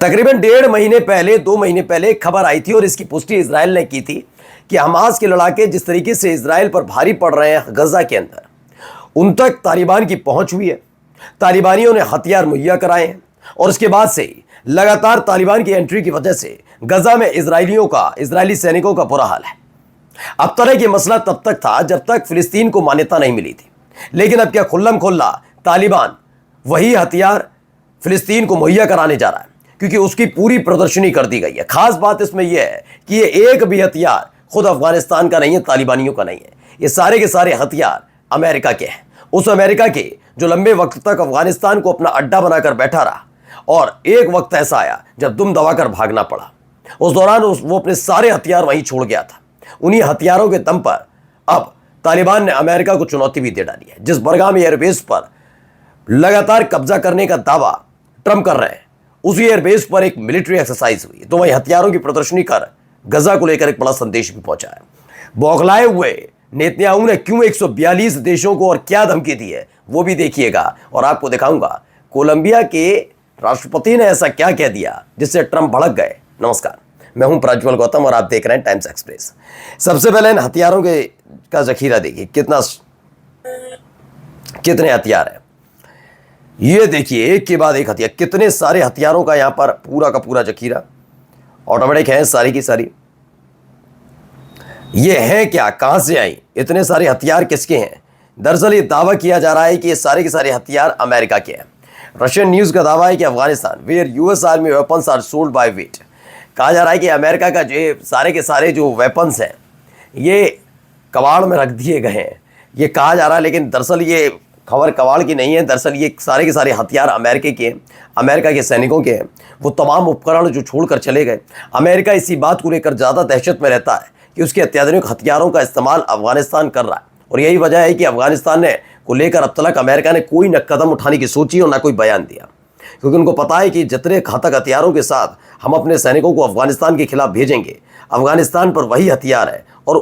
तकरीबन 1.5 महीने पहले 2 महीने पहले एक खबर आई थी और इसकी पुष्टि इजराइल ने की थी कि हमास के लड़ाके जिस तरीके से इजराइल पर भारी पड़ रहे हैं गजा के अंदर, उन तक तालिबान की पहुंच हुई है। तालिबानियों ने हथियार मुहैया कराए हैं और उसके बाद से ही लगातार तालिबान की एंट्री की वजह से गजा में इजरायली सैनिकों का बुरा हाल है। अब तरह की मसला तब तक था जब तक फिलिस्तीन को मान्यता नहीं मिली थी, लेकिन अब क्या खुल्लम खुल्ला तालिबान वही हथियार फिलिस्तीन को मुहैया कराने जा रहा है, क्योंकि उसकी पूरी प्रदर्शनी कर दी गई है। खास बात इसमें यह है कि ये एक भी हथियार खुद अफगानिस्तान का नहीं है, तालिबानियों का नहीं है। ये सारे के सारे हथियार अमेरिका के हैं, उस अमेरिका के जो लंबे वक्त तक अफगानिस्तान को अपना अड्डा बनाकर बैठा रहा और एक वक्त ऐसा आया जब दुम दबाकर भागना पड़ा। उस दौरान वो अपने सारे हथियार वहीं छोड़ गया था। उन्हीं हथियारों के दम पर अब तालिबान ने अमेरिका को चुनौती भी दे डाली है। जिस बरगाम एयरबेस पर लगातार कब्जा करने का दावा ट्रंप कर रहे हैं, उसी एयरबेस पर एक मिलिट्री एक्सरसाइज हुई, तो वहीं हथियारों की प्रदर्शनी कर गजा को लेकर एक बड़ा संदेश भी पहुंचा है। बौखलाए हुए नेतन्याहू ने क्यों 142 देशों को और क्या धमकी दी है वो भी देखिएगा, और आपको दिखाऊंगा कोलंबिया के राष्ट्रपति ने ऐसा क्या कह दिया जिससे ट्रंप भड़क गए। नमस्कार, मैं हूं प्रज्वल गौतम और आप देख रहे हैं टाइम्स एक्सप्रेस। सबसे पहले इन हथियारों का जखीरा देखिए, कितने हथियार है। ये देखिए एक के बाद एक हथियार, कितने सारे हथियारों का यहां पर पूरा का पूरा जखीरा। ऑटोमेटिक है सारी की सारी। ये है क्या, कहां से आई, इतने सारे हथियार किसके हैं? दरअसल ये दावा किया जा रहा है कि ये सारे के सारे हथियार अमेरिका के हैं। रशियन न्यूज का दावा है कि Afghanistan where US army weapons are sold by wait. कहा जा रहा है कि अमेरिका का जो सारे के सारे जो वेपन्स हैं ये कबाड़ में रख दिए गए हैं, ये कहा जा रहा है। लेकिन दरअसल ये खबर कबाड़ की नहीं है। दरअसल ये सारे के सारे हथियार अमेरिका के हैं, अमेरिका के सैनिकों के हैं। वो तमाम उपकरण जो छोड़कर चले गए। अमेरिका इसी बात को लेकर ज़्यादा दहशत में रहता है कि उसके अत्याधुनिक हथियारों का इस्तेमाल अफगानिस्तान कर रहा है, और यही वजह है कि अफगानिस्तान को लेकर अब तक अमेरिका ने कोई न कदम उठाने की सोची और ना कोई बयान दिया, क्योंकि उनको पता है कि जितने घातक हथियारों के साथ हम अपने सैनिकों को अफगानिस्तान के खिलाफ भेजेंगे, अफगानिस्तान पर वही हथियार है और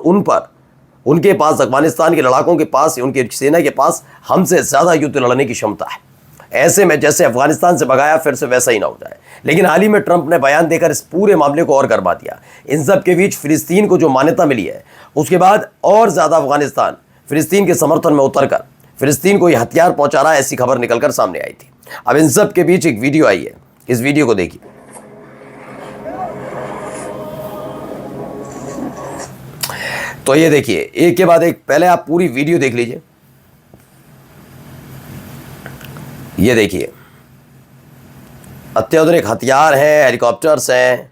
उनके पास, अफगानिस्तान के लड़ाकों के पास, उनकी सेना के पास हमसे ज़्यादा युद्ध लड़ने की क्षमता है। ऐसे में जैसे अफगानिस्तान से भगाया फिर से वैसा ही ना हो जाए। लेकिन हाल ही में ट्रंप ने बयान देकर इस पूरे मामले को और गरमा दिया। इन सब के बीच फिलिस्तीन को जो मान्यता मिली है, उसके बाद और ज़्यादा अफगानिस्तान फिलिस्तीन के समर्थन में उतरकर फिलिस्तीन को यह हथियार पहुंचा रहा है, ऐसी खबर निकलकर सामने आई थी। अब इन सब के बीच एक वीडियो आई है, इस वीडियो को देखिए। तो ये देखिए एक के बाद एक, पहले आप पूरी वीडियो देख लीजिए। ये देखिए अत्याधुनिक हथियार हैं, हेलीकॉप्टर्स हैं,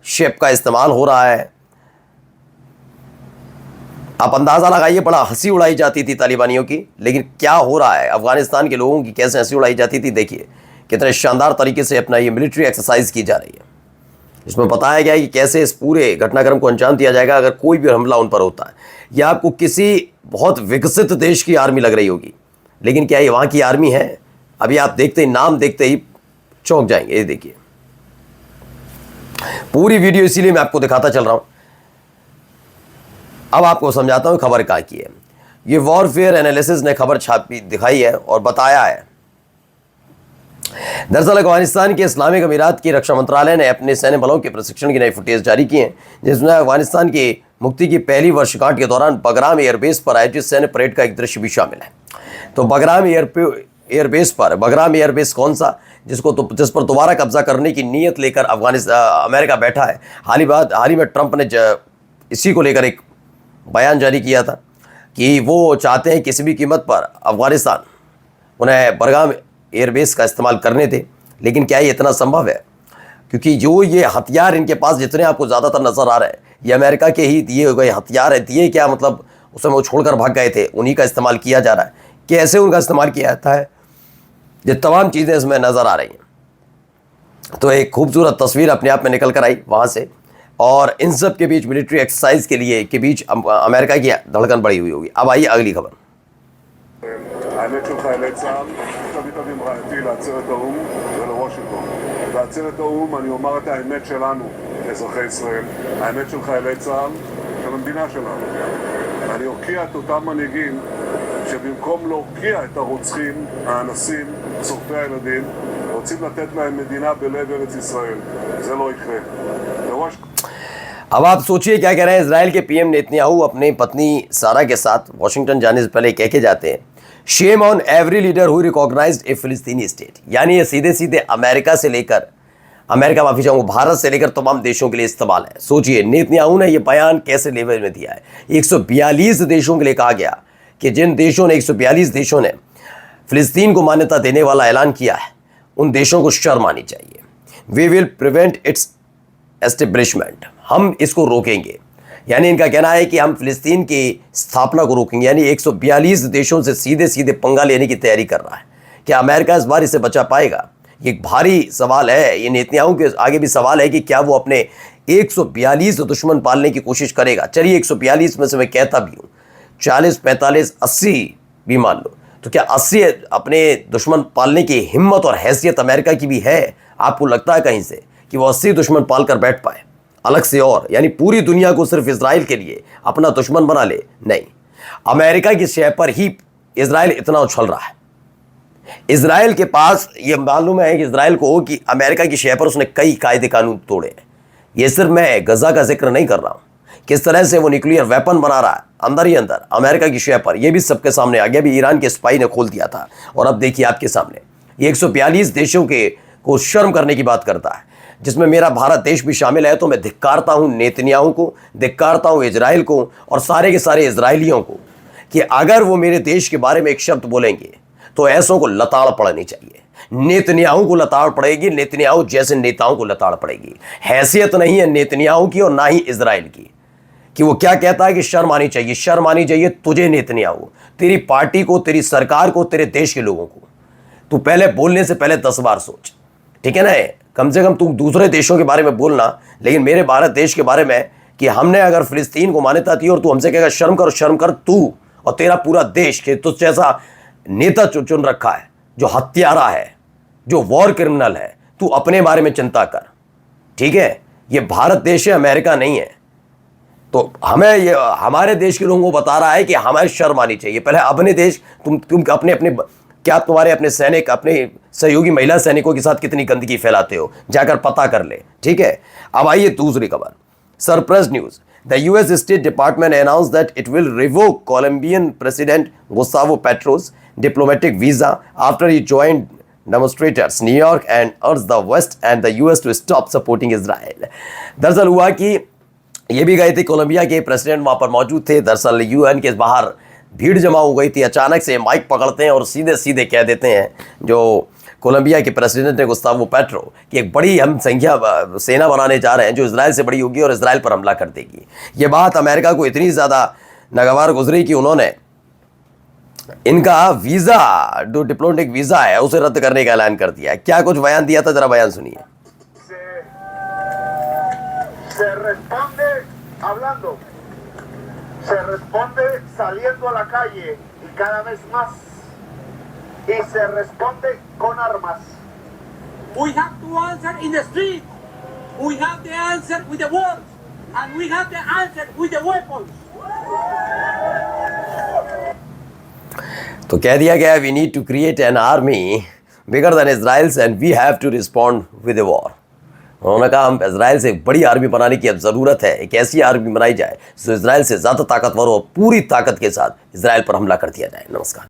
शिप का इस्तेमाल हो रहा है। आप अंदाजा लगाइए, बड़ा हंसी उड़ाई जाती थी तालिबानियों की, लेकिन क्या हो रहा है, अफगानिस्तान के लोगों की कैसे हंसी उड़ाई जाती थी। देखिए कितने शानदार तरीके से अपना ये मिलिट्री एक्सरसाइज की जा रही है। इसमें बताया गया है कि कैसे इस पूरे घटनाक्रम को अंजाम दिया जाएगा अगर कोई भी हमला उन पर होता है। यह आपको किसी बहुत विकसित देश की आर्मी लग रही होगी, लेकिन क्या ये वहाँ की आर्मी है? अभी आप देखते ही, नाम देखते ही चौंक जाएंगे। ये देखिए पूरी वीडियो इसीलिए मैं आपको दिखाता चल रहा हूँ। अब आपको समझाता हूँ खबर क्या की है। ये वॉरफेयर एनालिसिस ने खबर छापी दिखाई है और बताया है। दरअसल अफगानिस्तान के इस्लामिक अमीरात की रक्षा मंत्रालय ने अपने सैन्य बलों के प्रशिक्षण की नई फुटेज जारी की है, जिसमें अफगानिस्तान की मुक्ति की पहली वर्षगांठ के दौरान बगराम एयरबेस पर आयोजित सैन्य परेड का एक दृश्य भी शामिल है। तो बगराम एयरबेस कौन सा, जिस पर दोबारा कब्जा करने की नीयत लेकर अमेरिका बैठा है। हाल ही में ट्रंप ने इसी को लेकर एक बयान जारी किया था कि वो चाहते हैं किसी भी कीमत पर अफगानिस्तान उन्हें बरगाम एयरबेस का इस्तेमाल करने थे। लेकिन क्या ये इतना संभव है? क्योंकि जो ये हथियार इनके पास जितने आपको ज़्यादातर नज़र आ रहे हैं, ये अमेरिका के ही दिए हुए हथियार है। दिए क्या मतलब, उस समय वो छोड़कर भाग गए थे, उन्हीं का इस्तेमाल किया जा रहा है। कैसे उनका इस्तेमाल किया जाता है, ये तमाम चीज़ें इसमें नज़र आ रही हैं। तो एक खूबसूरत तस्वीर अपने आप में निकल कर आई वहाँ से, और इन सब के बीच मिलिट्री एक्सरसाइज के बीच अमेरिका की धड़कन बढ़ी हुई होगी। अब आइए अगली खबर। האמת של חיילי צה"ל, תביא עם רעייתי לעצרת האו"ם ולוושינגטון. בעצרת האו"ם אני אומר את האמת שלנו, אזרחי ישראל, האמת של חיילי צה"ל, של המדינה שלנו. אני אוקיע את אותם מנהיגים שבמקום להוקיע את הרוצחים, האנסים, שורפי הילדים, רוצים לתת להם מדינה בלב ארץ ישראל. זה לא יקרה. בראש... अब आप सोचिए क्या कह रहे हैं। इजराइल के पीएम नेतन्याहू अपनी पत्नी सारा के साथ वॉशिंगटन जाने से पहले कह के जाते हैं, shame on every leader who recognised a फिलिस्तीनी स्टेट। यानी ये सीधे सीधे अमेरिका से लेकर, अमेरिका माफी चाहूंगा, भारत से लेकर तमाम देशों के लिए इस्तेमाल है। सोचिए नेतन्याहू ने यह बयान कैसे लेवल में दिया है। 142 देशों के लिए कहा गया कि जिन देशों ने 142 देशों ने फिलिस्तीन को मान्यता देने वाला ऐलान किया है, उन देशों को शर्म आनी चाहिए। We will prevent its establishment, हम इसको रोकेंगे। यानी इनका कहना है कि हम फिलिस्तीन की स्थापना को रोकेंगे। यानी 142 देशों से सीधे सीधे पंगा लेने की तैयारी कर रहा है। क्या अमेरिका इस बार इसे बचा पाएगा? ये एक भारी सवाल है। ये नेतन्याहू के आगे भी सवाल है कि क्या वो अपने 142 दुश्मन पालने की कोशिश करेगा। चलिए 142 में से मैं कहता भी हूँ 40, 45, 80 भी मान लो, तो क्या 80 अपने दुश्मन पालने की हिम्मत और हैसियत अमेरिका की भी है? आपको लगता है कहीं से कि वो 80 दुश्मन पाल कर बैठ पाए अलग से? और यानी पूरी दुनिया को सिर्फ इजराइल के लिए अपना दुश्मन बना ले? नहीं, अमेरिका की शय पर ही इजराइल इतना उछल रहा है। इजराइल के पास ये मालूम है कि इजराइल को कि अमेरिका की शय पर उसने कई कायदे कानून तोड़े हैं। ये सिर्फ मैं गजा का जिक्र नहीं कर रहा हूँ, किस तरह से वो न्यूक्लियर वेपन बना रहा है अंदर ही अंदर अमेरिका की शय पर, यह भी सबके सामने आ गया। भी ईरान के स्पाई ने खोल दिया था और अब देखिए आपके सामने ये 142 देशों के को शर्म करने की बात करता है, जिसमें मेरा भारत देश भी शामिल है। तो मैं धिक्कारता हूँ नेतन्याहू को, धिक्कारता हूँ इजराइल को और सारे के सारे इजरायलियों को कि अगर वो मेरे देश के बारे में एक शब्द बोलेंगे तो ऐसों को लताड़ पड़नी चाहिए। नेतन्याहू को लताड़ पड़ेगी, नेतन्याहू जैसे नेताओं को लताड़ पड़ेगी। हैसियत नहीं है नेतन्याहू की और ना ही इजराइल की कि वो क्या कहता है कि शर्म आनी चाहिए। शर्म आनी चाहिए तुझे नेतन्याहू, तेरी पार्टी को, तेरी सरकार को, तेरे देश के लोगों को। तू पहले बोलने से पहले 10 बार सोच, ठीक है ना? कम से कम तू दूसरे देशों के बारे में बोलना, लेकिन मेरे भारत देश के बारे में कि हमने अगर फिलिस्तीन को मान्यता दी और तू हमसे कहेगा शर्म कर, तू और तेरा पूरा देश के तुझ जैसा नेता चुन रखा है जो हत्यारा है, जो वॉर क्रिमिनल है, तू अपने बारे में चिंता कर, ठीक है? ये भारत देश है, अमेरिका नहीं है। तो हमें ये हमारे देश के लोगों को बता रहा है कि हमें शर्म आनी चाहिए। पहले अपने देश, तुम अपने क्या तुम्हारे अपने सैनिक, अपने सहयोगी महिला सैनिकों के साथ कितनी गंदगी फैलाते हो, जाकर पता कर ले, ठीक है? अब आइए दूसरी खबर, surprise news. The US state department announce that it will revoke Colombian president Gustavo Petros diplomatic visa after he joined demonstrators New York and urge the West and the US to stop supporting Israel. दरअसल हुआ कि ये भी गए थे, Colombia के president वहाँ पर मौजूद थे। दरअसल यूएन के बाहर भीड़ जमा हो गई थी। अचानक से माइक पकड़ते हैं और सीधे सीधे कह देते हैं जो कोलंबिया के प्रेसिडेंट ने गुस्तावो पेट्रो कि एक बड़ी हम सेना बनाने जा रहे हैं जो इजराइल से बड़ी होगी और इजराइल पर हमला कर देगी। ये बात अमेरिका को इतनी ज़्यादा नागवार गुजरी कि उन्होंने इनका वीज़ा, जो डिप्लोमेटिक वीज़ा है, उसे रद्द करने का ऐलान कर दिया है। क्या कुछ बयान दिया था, जरा बयान सुनिए। Se responde saliendo a la calle y cada vez más. Y se responde con armas. We have to answer in the street. We have the answer with the words. And we have the answer with the weapons. तो कह दिया गया, we need to create an army bigger than Israel's and we have to respond with a war. उन्होंने कहा हम Israel से एक बड़ी आर्मी बनाने की अब ज़रूरत है। एक ऐसी आर्मी बनाई जाए जो इजराइल से ज़्यादा ताकतवर हो, पूरी ताकत के साथ इजराइल पर हमला कर दिया जाए। नमस्कार।